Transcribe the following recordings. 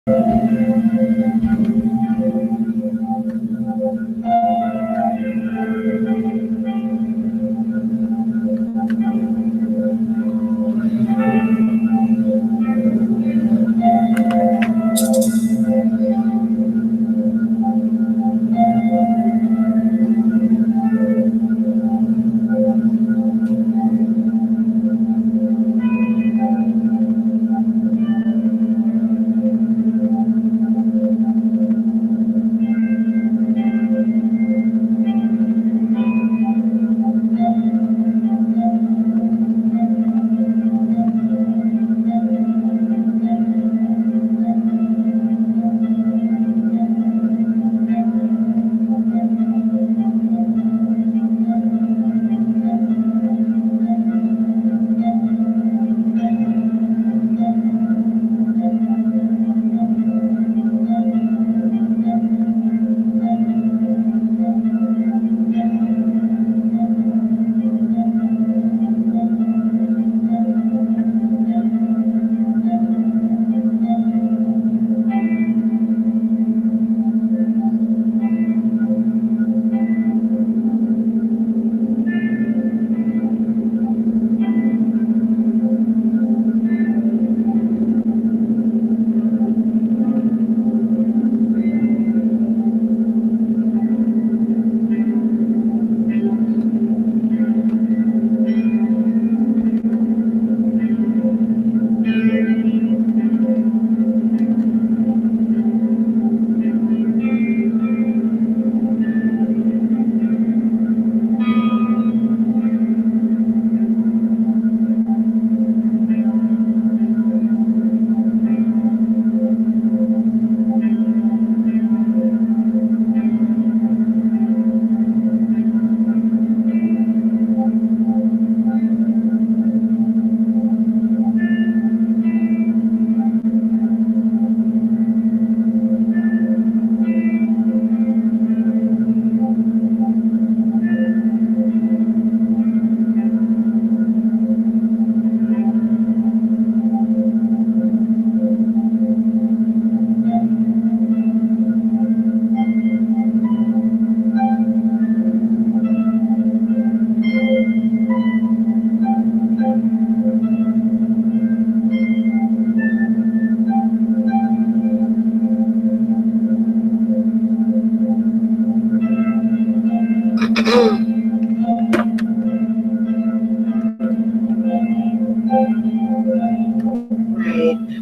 Right.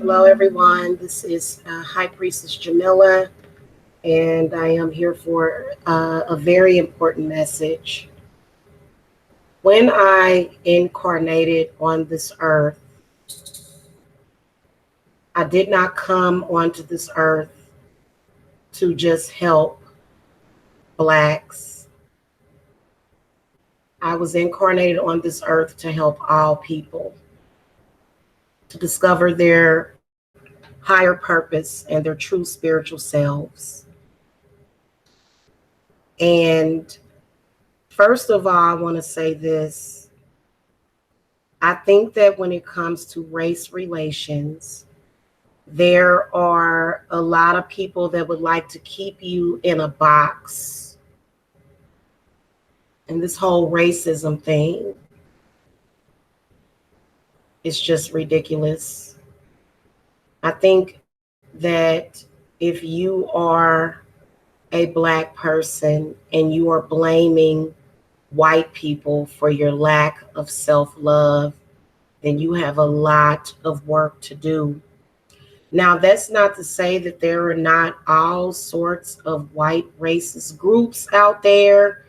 Hello, everyone. This is High Priestess Jamila, and I am here for a very important message. When I incarnated on this earth, I did not come onto this earth to just help Blacks. I was incarnated on this earth to help all people, to discover their higher purpose and their true spiritual selves. And first of all, I want to say this. I think that when it comes to race relations, there are a lot of people that would like to keep you in a box. And this whole racism thing is just ridiculous. I think that if you are a Black person and you are blaming white people for your lack of self-love, then you have a lot of work to do. Now, that's not to say that there are not all sorts of white racist groups out there.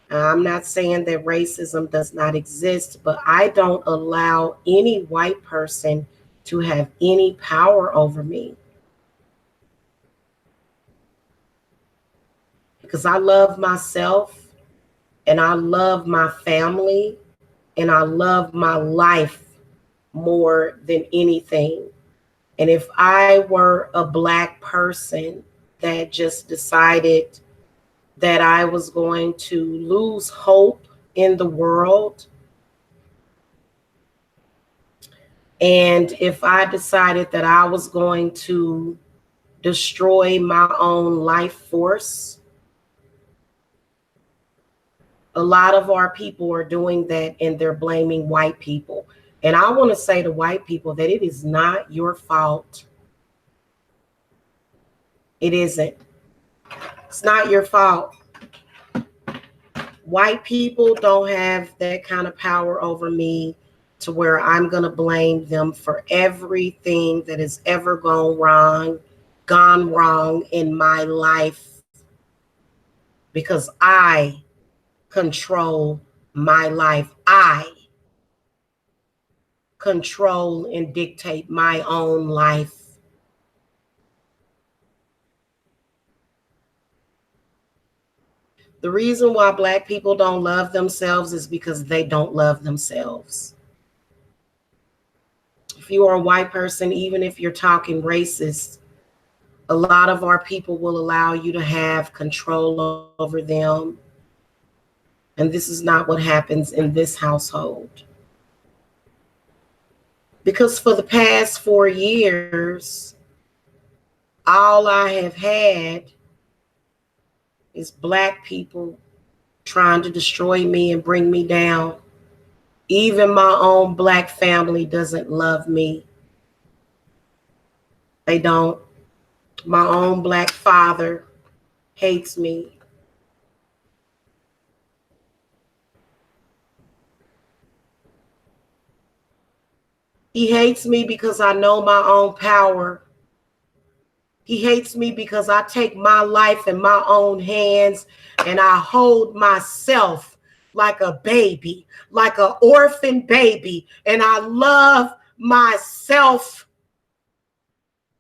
I'm not saying that racism does not exist, but I don't allow any white person to have any power over me. Because I love myself and I love my family and I love my life more than anything. And if I were a Black person that just decided that I was going to lose hope in the world, and if I decided that I was going to destroy my own life force. A lot of our people are doing that, and they're blaming white people. And I want to say to white people that it is not your fault. It isn't. It's not your fault. White people don't have that kind of power over me to where I'm going to blame them for everything that has ever gone wrong in my life, because I control my life. I control and dictate my own life. The reason why Black people don't love themselves is because they don't love themselves. If you are a white person, even if you're talking racist, a lot of our people will allow you to have control over them. And this is not what happens in this household. Because for the past 4 years, all I have had is Black people trying to destroy me and bring me down. Even my own Black family doesn't love me. They don't. My own Black father hates me. He hates me because I know my own power. He hates me because I take my life in my own hands and I hold myself like a baby, like an orphan baby, and I love myself.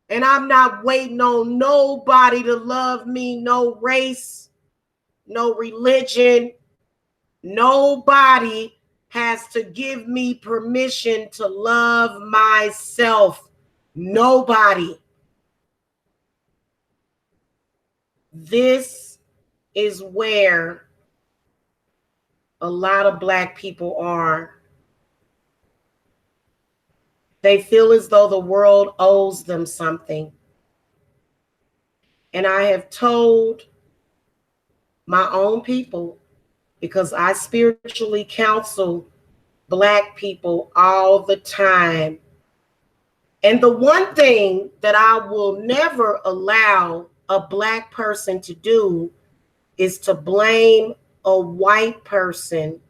And I'm not waiting on nobody to love me, no race, no religion. Nobody has to give me permission to love myself. Nobody. This is where a lot of Black people are. They feel as though the world owes them something. And I have told my own people, because I spiritually counsel Black people all the time. And the one thing that I will never allow a Black person to do is to blame a white person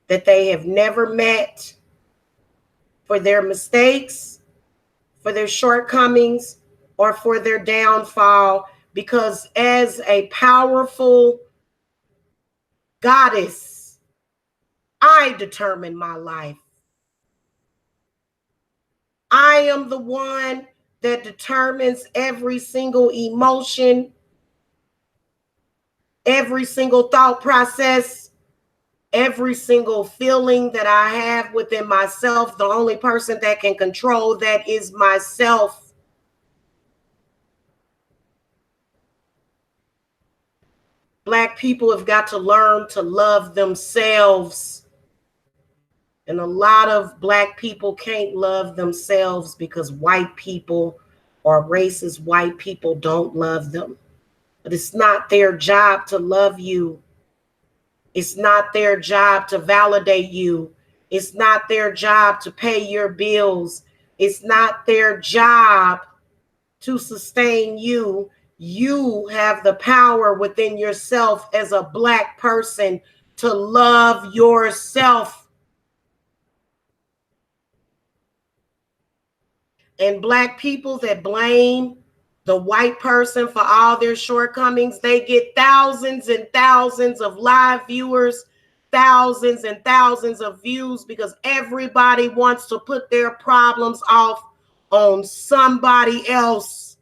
that they have never met for their mistakes, for their shortcomings, or for their downfall. Because as a powerful goddess, I determine my life. I am the one that determines every single emotion, every single thought process, every single feeling that I have within myself. The only person that can control that is myself. Black people have got to learn to love themselves. And a lot of Black people can't love themselves because white people or racist white people don't love them. But it's not their job to love you. It's not their job to validate you. It's not their job to pay your bills. It's not their job to sustain you. You have the power within yourself as a Black person to love yourself. And Black people that blame the white person for all their shortcomings, they get thousands and thousands of live viewers, thousands and thousands of views, because everybody wants to put their problems off on somebody else.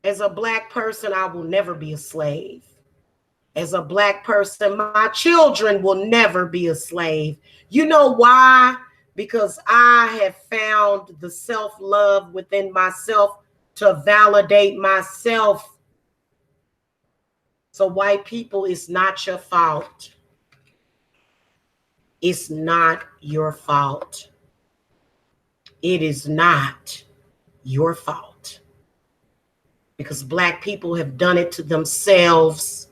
As a Black person, I will never be a slave. As a Black person, my children will never be a slave. You know why? Because I have found the self-love within myself to validate myself. So white people, it's not your fault. It's not your fault. It is not your fault. Because Black people have done it to themselves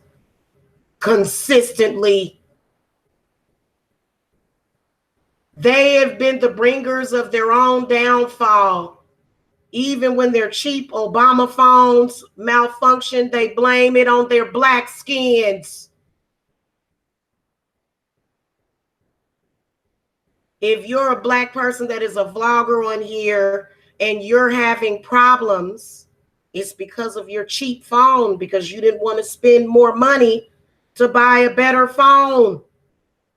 consistently. They have been the bringers of their own downfall. Even when their cheap Obama phones malfunction, they blame it on their Black skins. If you're a Black person that is a vlogger on here and you're having problems, it's because of your cheap phone, because you didn't want to spend more money to buy a better phone.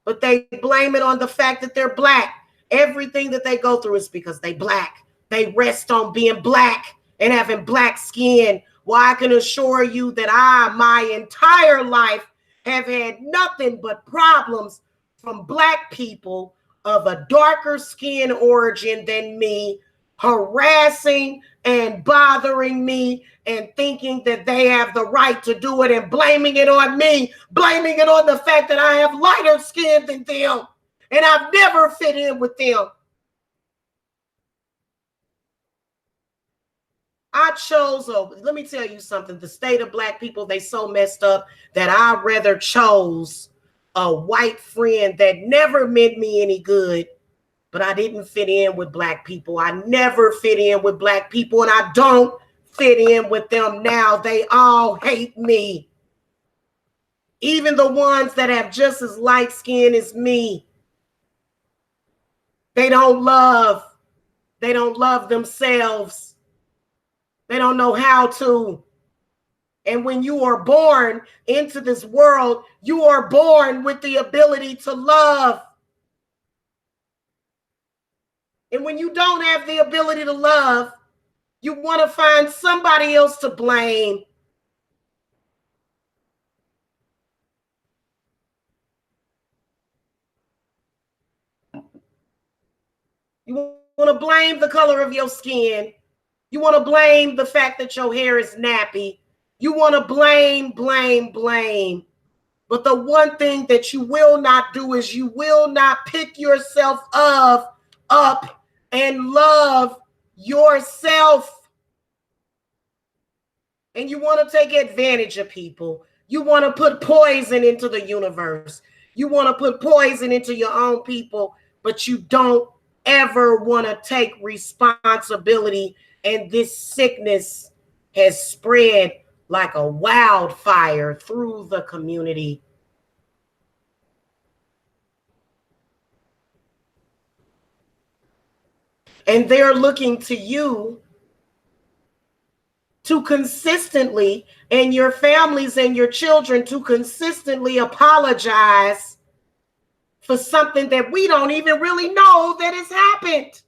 But they blame it on the fact that they're Black. Everything that they go through is because they Black. They rest on being Black and having Black skin. Well, I can assure you that I, my entire life, have had nothing but problems from Black people of a darker skin origin than me, harassing and bothering me and thinking that they have the right to do it and blaming it on me, blaming it on the fact that I have lighter skin than them and I've never fit in with them. I chose, let me tell you something, the state of Black people, they so messed up that I rather chose a white friend that never meant me any good, but I didn't fit in with Black people. I never fit in with Black people, and I don't fit in with them now. They all hate me. Even the ones that have just as light skin as me. They don't love themselves. They don't know how to. And when you are born into this world, you are born with the ability to love. And when you don't have the ability to love, you want to find somebody else to blame. You want to blame the color of your skin. You want to blame the fact that your hair is nappy. You want to blame. But the one thing that you will not do is you will not pick yourself up and love yourself. And you want to take advantage of people. You want to put poison into the universe. You want to put poison into your own people, but you don't ever want to take responsibility. And this sickness has spread like a wildfire through the community. And they're looking to you to consistently, and your families and your children to consistently apologize for something that we don't even really know that has happened.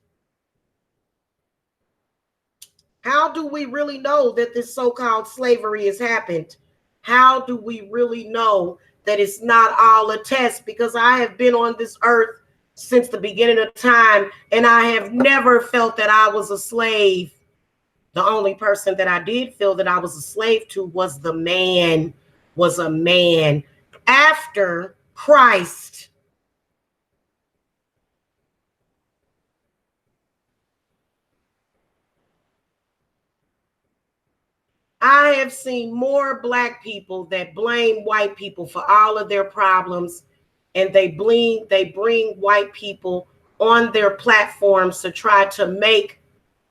How do we really know that this so-called slavery has happened? How do we really know that it's not all a test? Because I have been on this earth since the beginning of time, and I have never felt that I was a slave. The only person that I did feel that I was a slave to was a man after Christ. I have seen more Black people that blame white people for all of their problems, and they bring white people on their platforms to try to make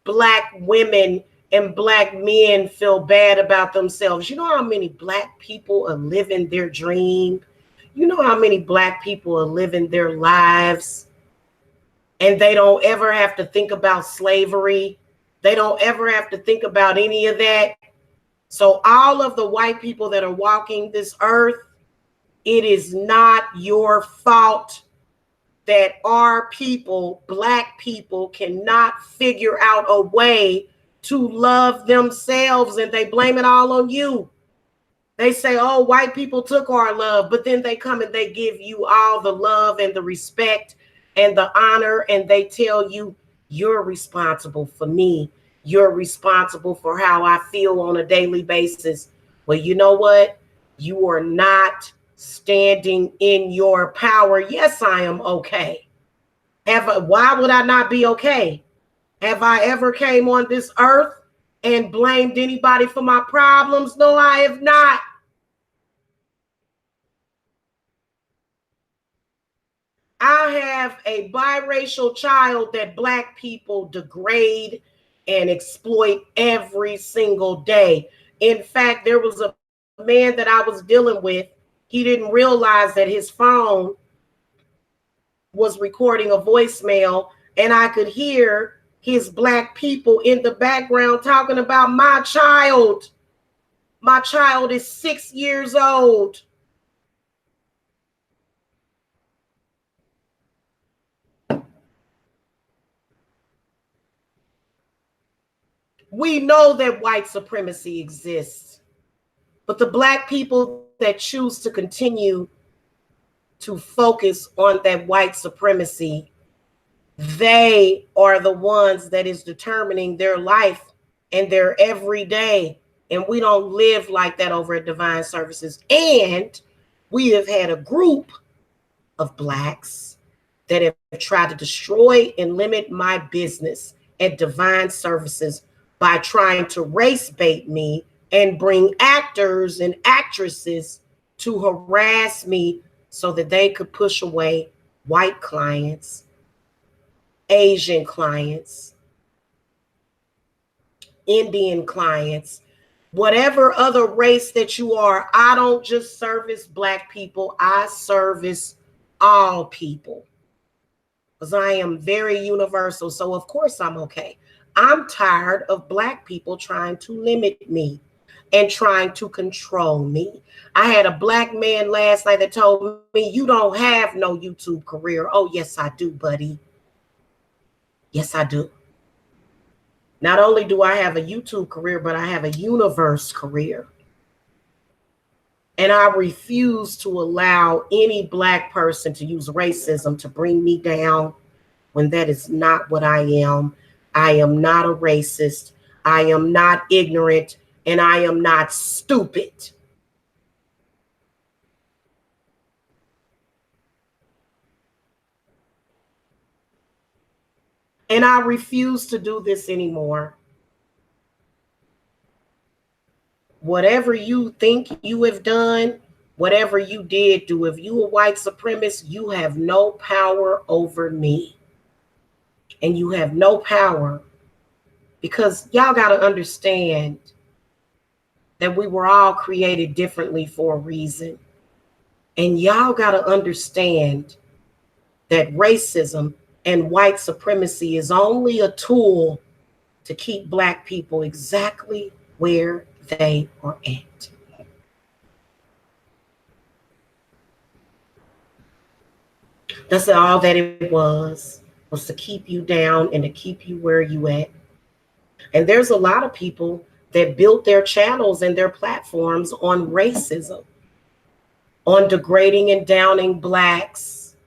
Black women and Black men feel bad about themselves. You know how many Black people are living their dream? You know how many Black people are living their lives and they don't ever have to think about slavery? They don't ever have to think about any of that. So all of the white people that are walking this earth, it is not your fault that our people, Black people, cannot figure out a way to love themselves, and they blame it all on you. They say, oh, white people took our love, but then they come and they give you all the love and the respect and the honor, and they tell you, you're responsible for me. You're responsible for how I feel on a daily basis. Well, you know what? You are not standing in your power. Yes, I am okay. Why would I not be okay? Have I ever came on this earth and blamed anybody for my problems? No, I have not. I have a biracial child that Black people degrade and exploit every single day. In fact, there was a man that I was dealing with. He didn't realize that his phone was recording a voicemail, and I could hear his Black people in the background talking about my child. My child is 6 years old. We know that white supremacy exists, but the Black people that choose to continue to focus on that white supremacy, they are the ones that is determining their life and their everyday. And we don't live like that over at Divine Services. And we have had a group of Blacks that have tried to destroy and limit my business at Divine Services by trying to race bait me and bring actors and actresses to harass me so that they could push away white clients, Asian clients, Indian clients, whatever other race that you are. I don't just service Black people, I service all people because I am very universal. So, of course, I'm okay. I'm tired of Black people trying to limit me and trying to control me. I had a Black man last night that told me, "You don't have no YouTube career." Oh, yes, I do, buddy. Yes, I do. Not only do I have a YouTube career, but I have a universe career. And I refuse to allow any Black person to use racism to bring me down when that is not what I am. I am not a racist. I am not ignorant. And I am not stupid. And I refuse to do this anymore. Whatever you think you have done, whatever you did do, if you a white supremacist, you have no power over me. And you have no power because y'all got to understand that we were all created differently for a reason. And y'all got to understand that racism and white supremacy is only a tool to keep Black people exactly where they are at. That's all that it was to keep you down and to keep you where you at. And there's a lot of people that built their channels and their platforms on racism, on degrading and downing Blacks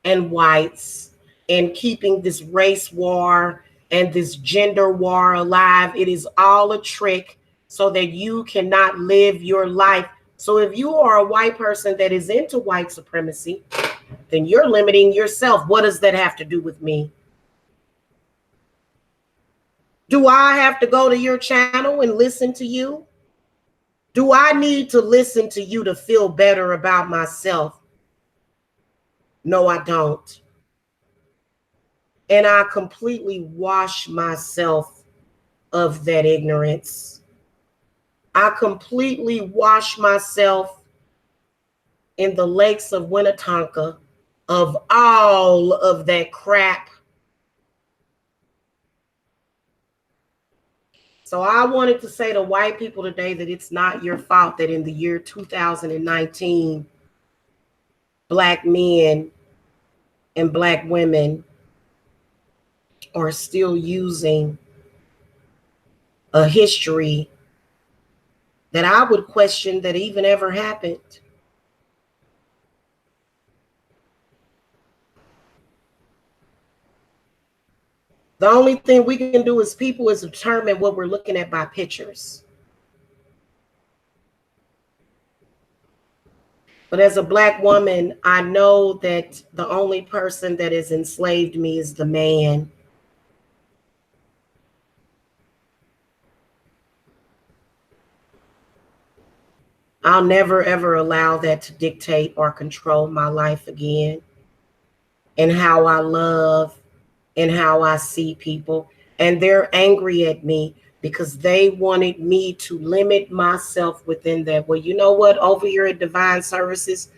and whites, and keeping this race war and this gender war alive. It is all a trick so that you cannot live your life. So if you are a white person that is into white supremacy, then you're limiting yourself. What does that have to do with me? Do I have to go to your channel and listen to you? Do I need to listen to you to feel better about myself? No, I don't. And I completely wash myself of that ignorance. I completely wash myself in the lakes of Winnetonka of all of that crap. So I wanted to say to white people today that it's not your fault that in the year 2019, Black men and Black women are still using a history that I would question that even ever happened. The only thing we can do as people is determine what we're looking at by pictures. But as a black woman, I know that the only person that has enslaved me is the man. I'll never ever allow that to dictate or control my life again, and how I love and how I see people. And they're angry at me because they wanted me to limit myself within that. Well, you know what? Over here at Divine Services,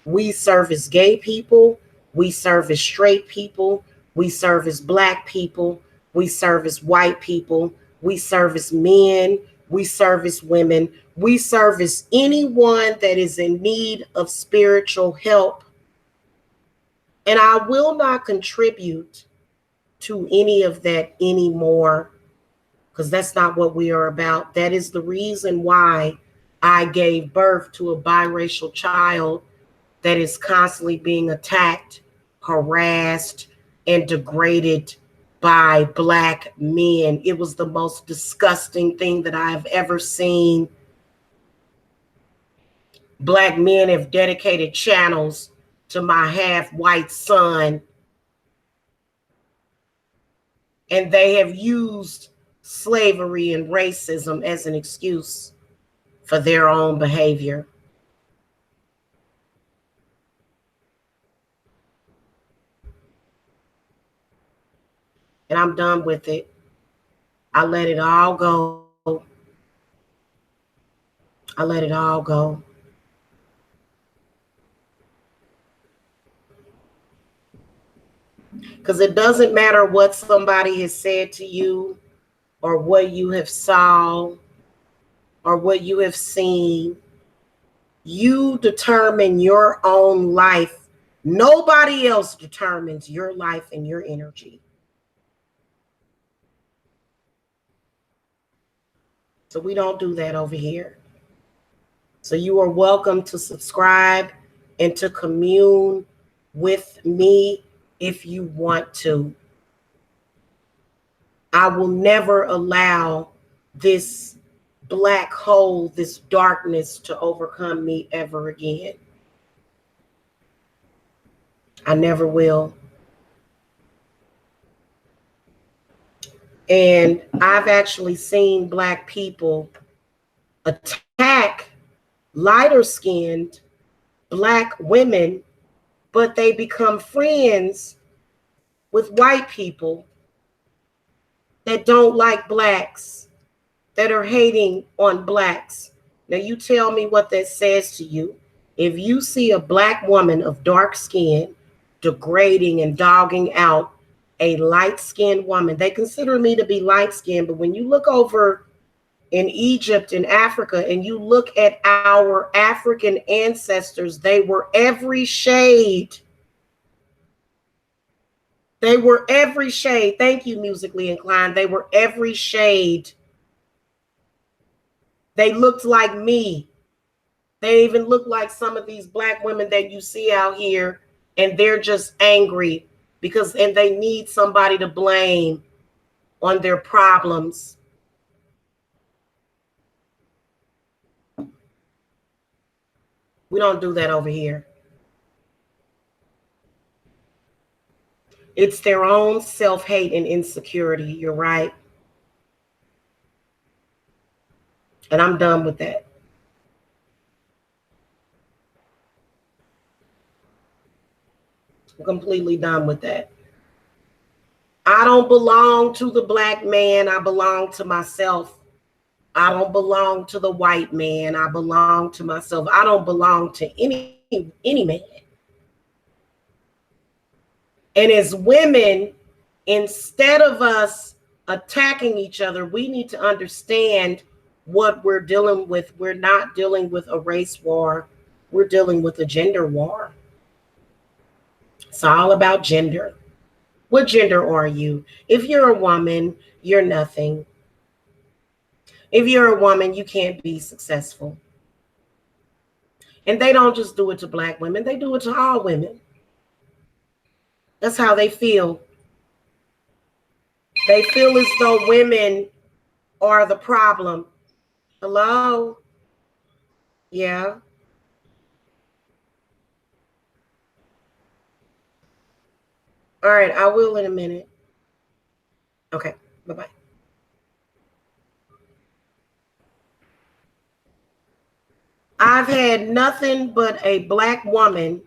we service gay people, we service straight people, we service black people, we service white people, we service men, we service women, we service anyone that is in need of spiritual help. And I will not contribute to any of that anymore, because that's not what we are about. That is the reason why I gave birth to a biracial child that is constantly being attacked, harassed, and degraded by black men. It was the most disgusting thing that I have ever seen. Black men have dedicated channels to my half white son, and they have used slavery and racism as an excuse for their own behavior. And I'm done with it. I let it all go. I let it all go. Because it doesn't matter what somebody has said to you, or what you have saw, or what you have seen. You determine your own life. Nobody else determines your life and your energy. So we don't do that over here. So you are welcome to subscribe and to commune with me if you want to. I will never allow this black hole, this darkness to overcome me ever again. I never will. And I've actually seen black people attack lighter skinned black women, but they become friends with white people that don't like blacks, that are hating on blacks. Now, you tell me what that says to you. If you see a black woman of dark skin degrading and dogging out a light skinned woman, they consider me to be light skinned, but when you look over in Egypt and Africa and you look at our African ancestors, they were every shade. They were every shade. Thank you, Musically Inclined. They were every shade. They looked like me. They even look like some of these black women that you see out here, and they're just angry because, and they need somebody to blame on their problems. We don't do that over here. It's their own self-hate and insecurity. You're right. And I'm done with that. I'm completely done with that. I don't belong to the black man. I belong to myself. I don't belong to the white man. I belong to myself. I don't belong to any man. And as women, instead of us attacking each other, we need to understand what we're dealing with. We're not dealing with a race war. We're dealing with a gender war. It's all about gender. What gender are you? If you're a woman, you're nothing. If you're a woman, you can't be successful. And they don't just do it to black women, they do it to all women. That's how they feel. They feel as though women are the problem. Hello? Yeah. All right, I will in a minute. Okay, bye-bye. I've had nothing but a black woman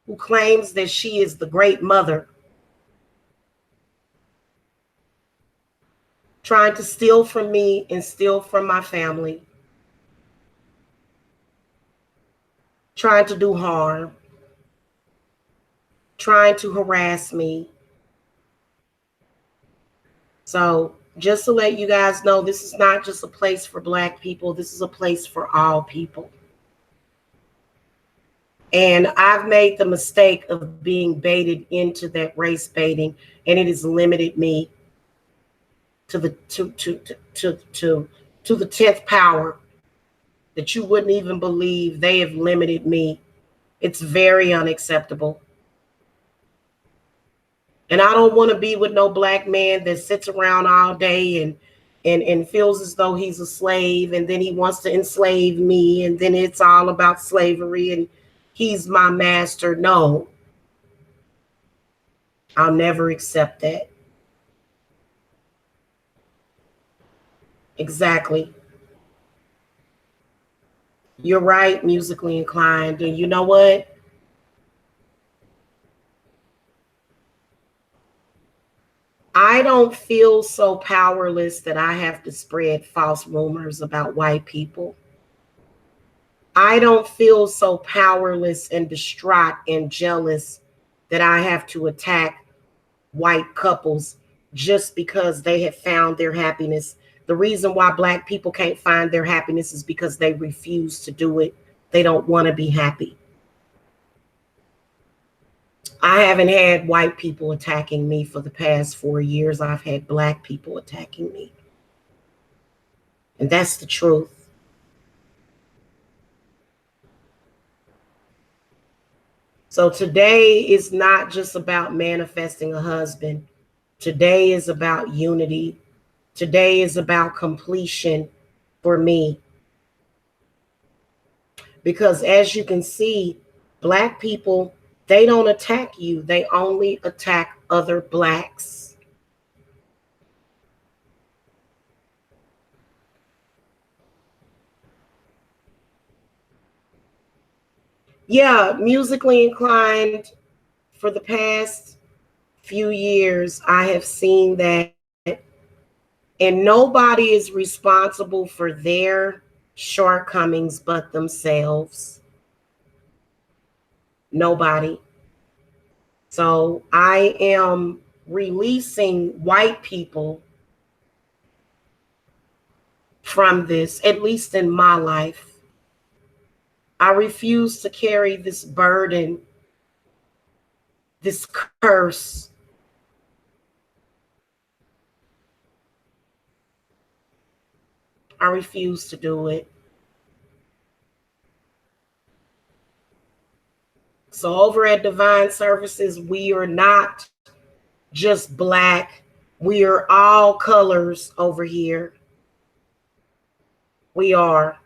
who claims that she is the great mother trying to steal from me and steal from my family, trying to do harm, trying to harass me. So, just to let you guys know, this is not just a place for black people, this is a place for all people. And I've made the mistake of being baited into that race baiting, and it has limited me to the to the 10th power that you wouldn't even believe. They have limited me. It's very unacceptable. And I don't want to be with no black man that sits around all day and feels as though he's a slave, and then he wants to enslave me, and then it's all about slavery and he's my master. No, I'll never accept that. Exactly. You're right, musically inclined. And you know what? I don't feel so powerless that I have to spread false rumors about white people. I don't feel so powerless and distraught and jealous that I have to attack white couples just because they have found their happiness. The reason why black people can't find their happiness is because they refuse to do it. They don't want to be happy. I haven't had white people attacking me for the past 4 years. I've had black people attacking me. And that's the truth. So today is not just about manifesting a husband. Today is about unity. Today is about completion for me. Because as you can see, black people, they don't attack you, they only attack other blacks. Yeah, musically inclined for the past few years, I have seen that, and nobody is responsible for their shortcomings but themselves. Nobody. So I am releasing white people from this, at least in my life. I refuse to carry this burden, this curse. I refuse to do it. So over at Divine Services, we are not just black. We are all colors over here. We are.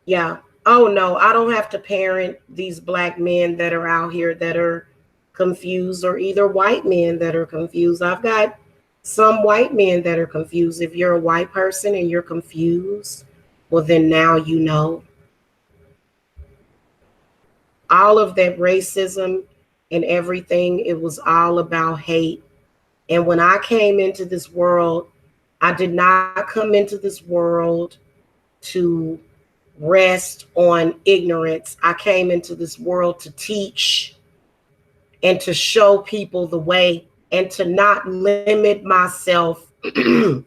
Yeah. Oh no, I don't have to parent these black men that are out here that are confused, or either white men that are confused. I've got some white men that are confused. If you're a white person and you're confused, well, then now you know. All of that racism and everything, it was all about hate. And when I came into this world, I did not come into this world to rest on ignorance. I came into this world to teach and to show people the way, and to not limit myself to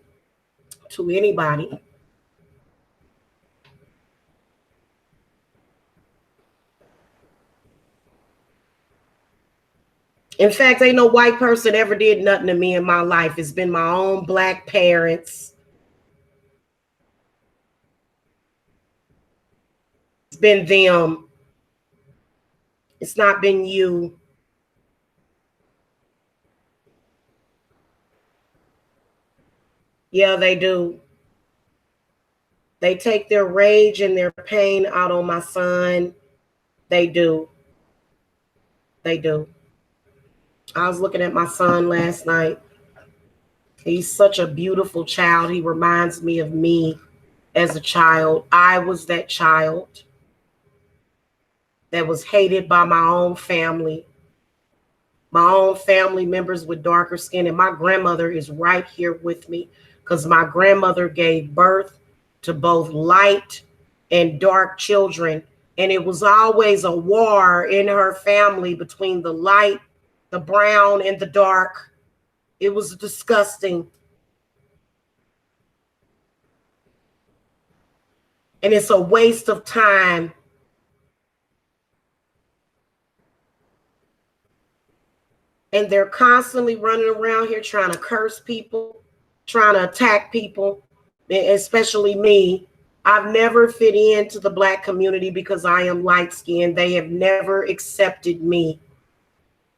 anybody. In fact, ain't no white person ever did nothing to me in my life. It's been my own black parents. It's been them. It's not been you. Yeah, they do. They take their rage and their pain out on my son. They do. They do. I was looking at my son last night. He's such a beautiful child. He reminds me of me as a child. I was that child that was hated by my own family members with darker skin. And my grandmother is right here with me because my grandmother gave birth to both light and dark children. And it was always a war in her family between the light, the brown, and the dark. It was disgusting. And it's a waste of time. And they're constantly running around here trying to curse people, trying to attack people, especially me. I've never fit into the Black community because I am light skinned. They have never accepted me.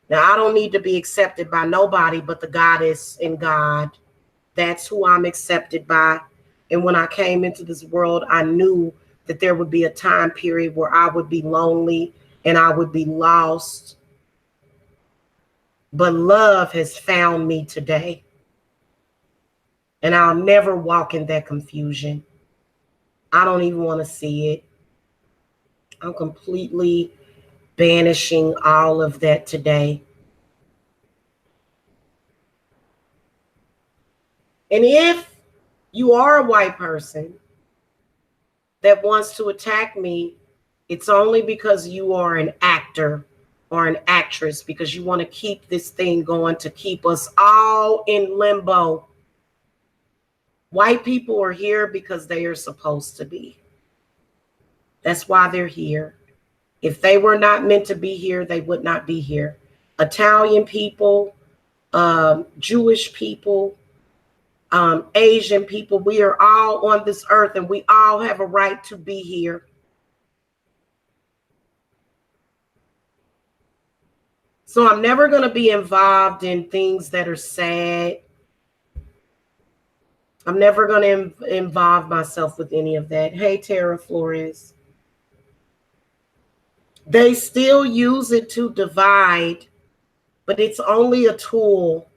Now, I don't need to be accepted by nobody but the goddess and God. That's who I'm accepted by. And when I came into this world, I knew that there would be a time period where I would be lonely and I would be lost. But love has found me today. And I'll never walk in that confusion. I don't even want to see it. I'm completely banishing all of that today. And if you are a white person that wants to attack me, it's only because you are an actor or an actress, because you want to keep this thing going to keep us all in limbo. White people are here because they are supposed to be. That's why they're here. If they were not meant to be here, they would not be here. Italian people, Jewish people, Asian people, we are all on this earth and we all have a right to be here. So I'm never going to be involved in things that are sad. I'm never going to involve myself with any of that. Hey, Tara Flores. They still use it to divide, but it's only a tool.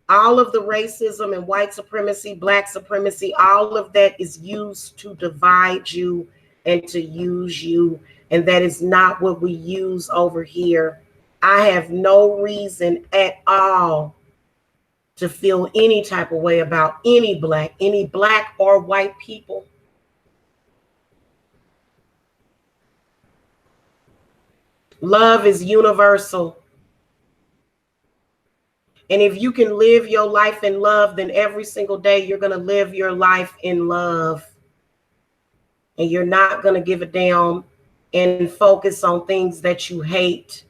All of the racism and white supremacy, Black supremacy, all of that is used to divide you and to use you. And that is not what we use over here. I have no reason at all to feel any type of way about any Black or white people. Love is universal. And if you can live your life in love, then every single day you're going to live your life in love. And you're not going to give a damn and focus on things that you hate.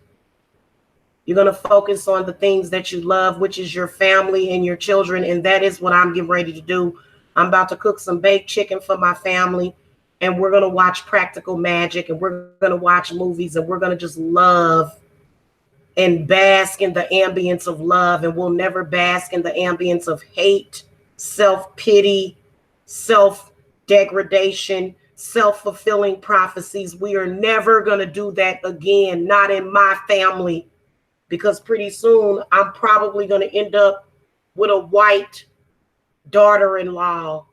You're going to focus on the things that you love, which is your family and your children. And that is what I'm getting ready to do. I'm about to cook some baked chicken for my family. And we're going to watch Practical Magic. And we're going to watch movies. And we're going to just love and bask in the ambience of love. And we'll never bask in the ambience of hate, self-pity, self-degradation, self-fulfilling prophecies. We are never going to do that again. Not in my family. Because pretty soon I'm probably going to end up with a white daughter-in-law.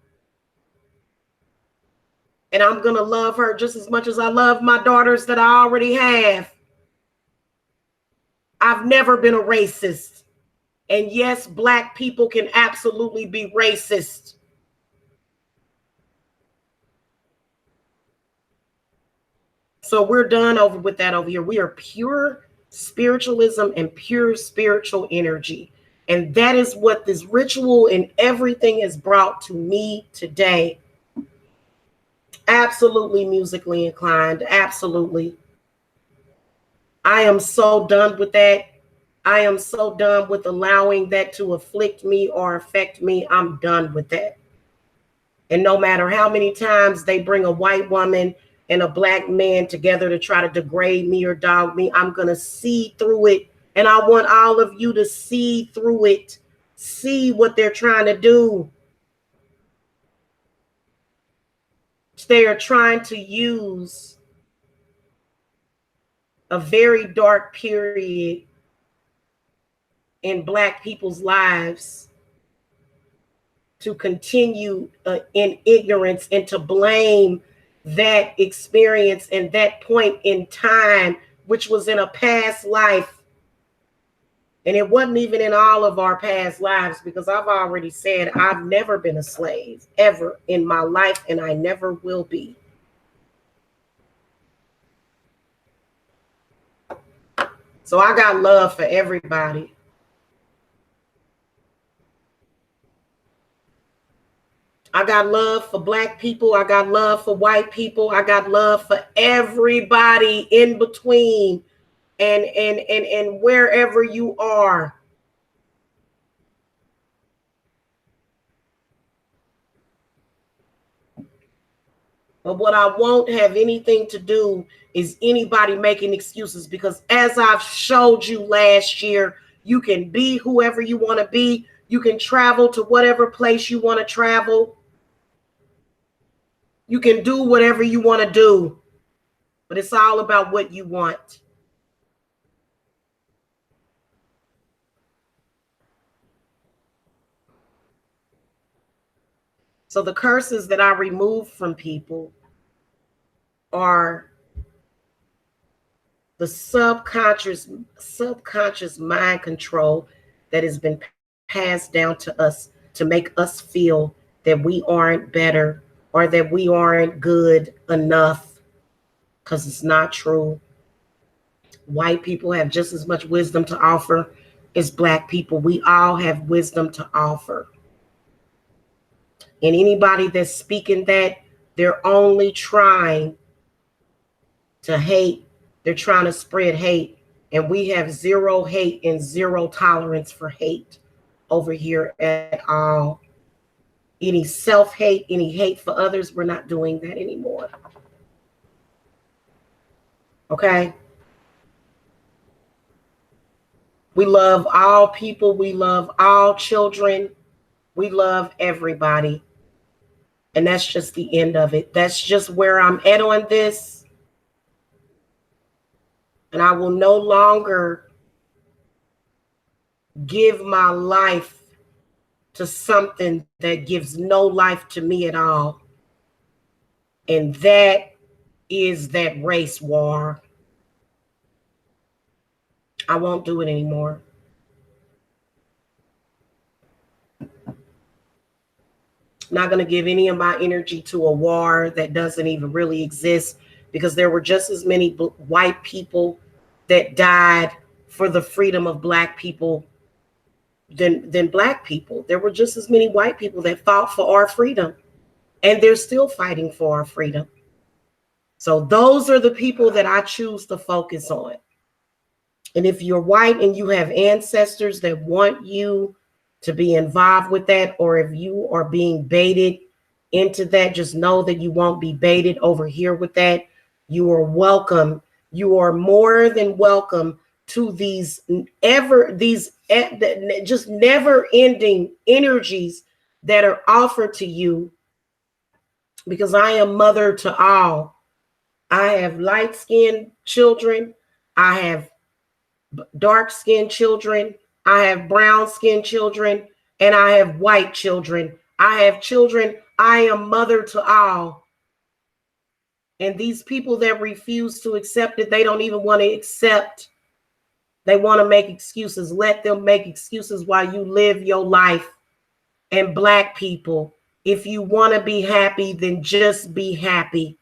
And I'm going to love her just as much as I love my daughters that I already have. I've never been a racist. And yes, Black people can absolutely be racist. So we're done over with that over here. We are pure spiritualism and pure spiritual energy. And that is what this ritual and everything has brought to me today. Absolutely musically inclined. Absolutely. I am so done with that. I am so done with allowing that to afflict me or affect me. I'm done with that. And no matter how many times they bring a white woman and a Black man together to try to degrade me or dog me, I'm going to see through it. And I want all of you to see through it. See what they're trying to do. They are trying to use a very dark period in Black people's lives to continue in ignorance and to blame that experience and that point in time, which was in a past life. And it wasn't even in all of our past lives, because I've already said I've never been a slave ever in my life, and I never will be. So I got love for everybody. I got love for Black people. I got love for white people. I got love for everybody in between and wherever you are. But what I won't have anything to do is anybody making excuses, because as I've showed you last year, you can be whoever you want to be. You can travel to whatever place you want to travel. You can do whatever you want to do, but it's all about what you want. So the curses that I remove from people are the subconscious mind control that has been passed down to us to make us feel that we aren't better or that we aren't good enough, because it's not true. White people have just as much wisdom to offer as Black people. We all have wisdom to offer. And anybody that's speaking that, they're only trying to hate. They're trying to spread hate. And we have zero hate and zero tolerance for hate over here at all. Any self-hate, any hate for others, we're not doing that anymore. Okay? We love all people. We love all children. We love everybody. And that's just the end of it. That's just where I'm at on this. And I will no longer give my life to something that gives no life to me at all. And that is that race war. I won't do it anymore. I'm not going to give any of my energy to a war that doesn't even really exist, because there were just as many white people that died for the freedom of Black people than Black people. There were just as many white people that fought for our freedom, and they're still fighting for our freedom. So those are the people that I choose to focus on. And if you're white and you have ancestors that want you to be involved with that, or if you are being baited into that, just know that you won't be baited over here with that. You are welcome. You are more than welcome to these just never ending energies that are offered to you, because I am mother to all. I have light-skinned children. I have dark-skinned children. I have brown-skinned children. And I have white children. I have children. I am mother to all. And these people that refuse to accept it, they don't even want to accept. They want to make excuses. Let them make excuses while you live your life. And Black people, if you want to be happy, then just be happy.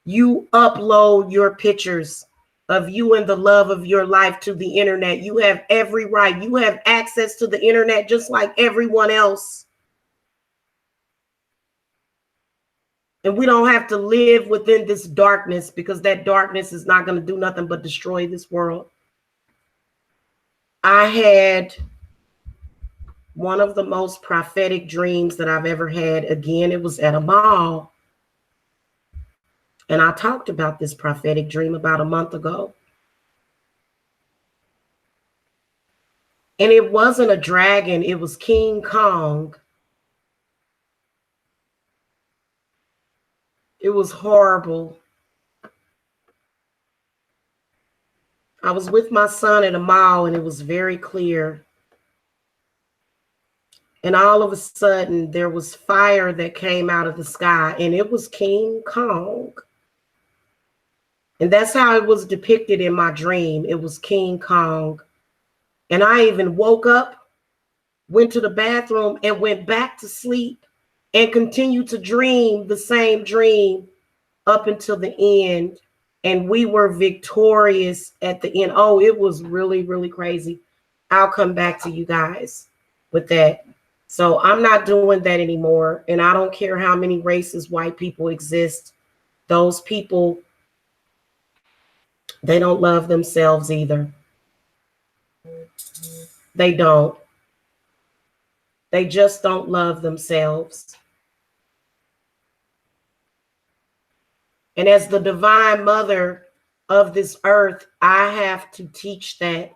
You upload your pictures of you and the love of your life to the internet. You have every right. You have access to the internet just like everyone else. And we don't have to live within this darkness, because that darkness is not going to do nothing but destroy this world. I had one of the most prophetic dreams that I've ever had. Again, it was at a mall. And I talked about this prophetic dream about a month ago. And it wasn't a dragon, it was King Kong. It was horrible. I was with my son at a mall and it was very clear. And all of a sudden, there was fire that came out of the sky, and it was King Kong. And that's how it was depicted in my dream. It was King Kong. And I even woke up, went to the bathroom, and went back to sleep and continued to dream the same dream up until the end. And we were victorious at the end. Oh, it was really, really crazy. I'll come back to you guys with that. So I'm not doing that anymore. And I don't care how many racist white people exist. Those people, they don't love themselves either. They don't. They just don't love themselves. And as the divine mother of this earth, I have to teach that.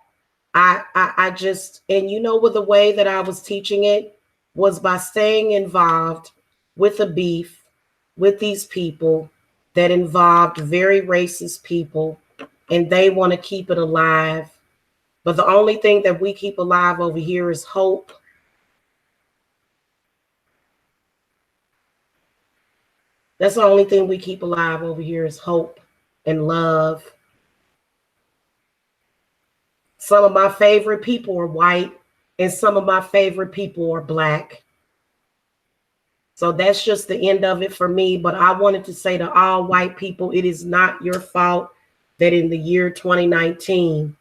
I just, and you know what, the way that I was teaching it was by staying involved with a beef with these people that involved very racist people, and they want to keep it alive. But the only thing that we keep alive over here is hope. That's the only thing we keep alive over here is hope and love. Some of my favorite people are white, and some of my favorite people are black. So that's just the end of it for me. But I wanted to say to all white people, it is not your fault that in the year 2019,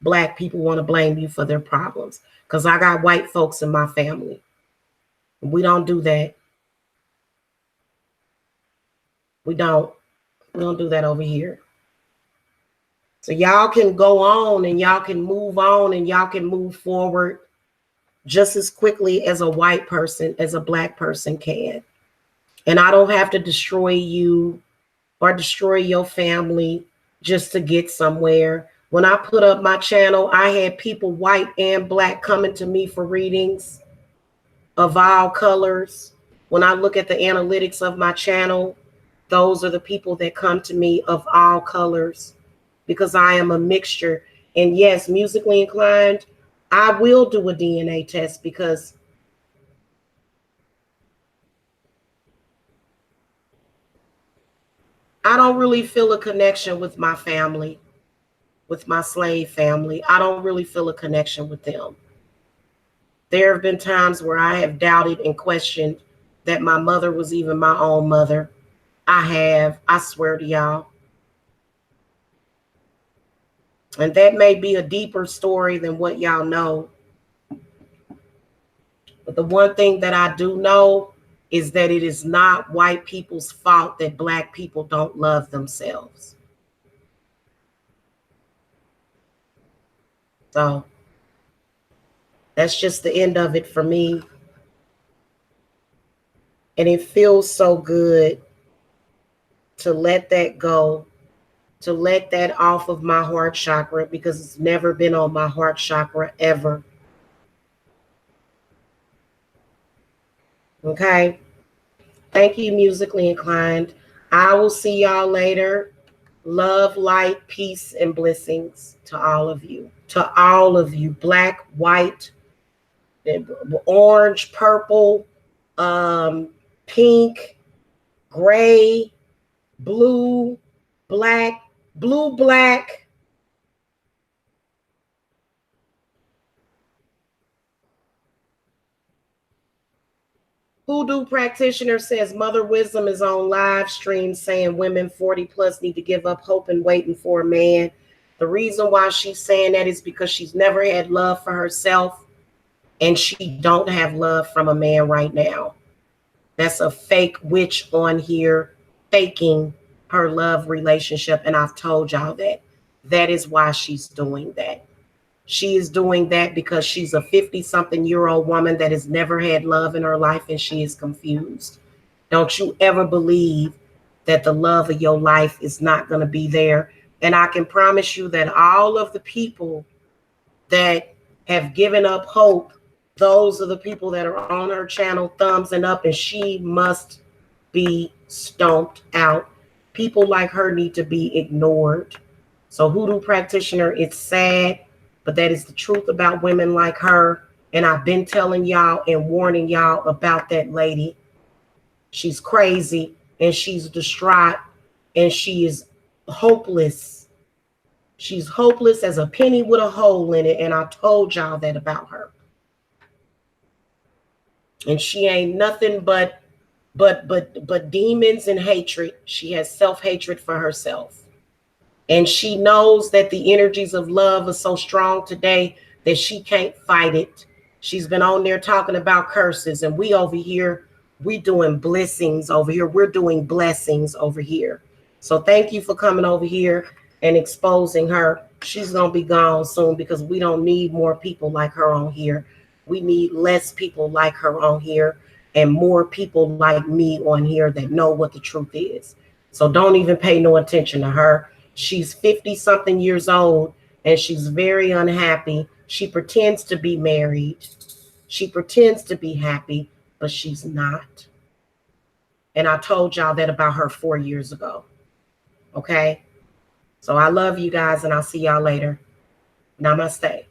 black people want to blame you for their problems. Because I got white folks in my family. We don't do that. We don't. We don't do that over here. So y'all can go on and y'all can move on and y'all can move forward just as quickly as a white person, as a black person can. And I don't have to destroy you or destroy your family just to get somewhere. When I put up my channel, I had people, white and black, coming to me for readings of all colors. When I look at the analytics of my channel, those are the people that come to me of all colors, because I am a mixture. And yes, musically inclined, I will do a DNA test because I don't really feel a connection with my family, with my slave family. I don't really feel a connection with them. There have been times where I have doubted and questioned that my mother was even my own mother. I have, I swear to y'all. And that may be a deeper story than what y'all know. But the one thing that I do know is that it is not white people's fault that black people don't love themselves. So that's just the end of it for me. And it feels so good to let that go, to let that off of my heart chakra, because it's never been on my heart chakra ever. Okay. Thank you, musically inclined. I will see y'all later. Love, light, peace, and blessings to all of you. To all of you, black, white, orange, purple, pink, gray, blue, black, blue, black. Hoodoo practitioner says Mother Wisdom is on live stream saying women 40 plus need to give up hope and waiting for a man. The reason why she's saying that is because she's never had love for herself, and she don't have love from a man right now. That's a fake witch on here faking her love relationship, and I've told y'all that. That is why she's doing that. She is doing that because she's a 50-something-year-old woman that has never had love in her life, and she is confused. Don't you ever believe that the love of your life is not going to be there. And I can promise you that all of the people that have given up hope, those are the people that are on her channel thumbsing up, and she must be stomped out. People like her need to be ignored. So hoodoo practitioner, it's sad, but that is the truth about women like her. And I've been telling y'all and warning y'all about that lady. She's crazy and she's distraught and she is hopeless. She's hopeless as a penny with a hole in it. And I told y'all that about her. And she ain't nothing but demons and hatred. She has self-hatred for herself. And she knows that the energies of love are so strong today that she can't fight it. She's been on there talking about curses, and we over here, we doing blessings over here. We're doing blessings over here. So thank you for coming over here and exposing her. She's going to be gone soon because we don't need more people like her on here. We need less people like her on here and more people like me on here that know what the truth is. So don't even pay no attention to her. She's 50 something years old and she's very unhappy. She pretends to be married. She pretends to be happy, but she's not. And I told y'all that about her 4 years ago. Okay? So I love you guys and I'll see y'all later. Namaste.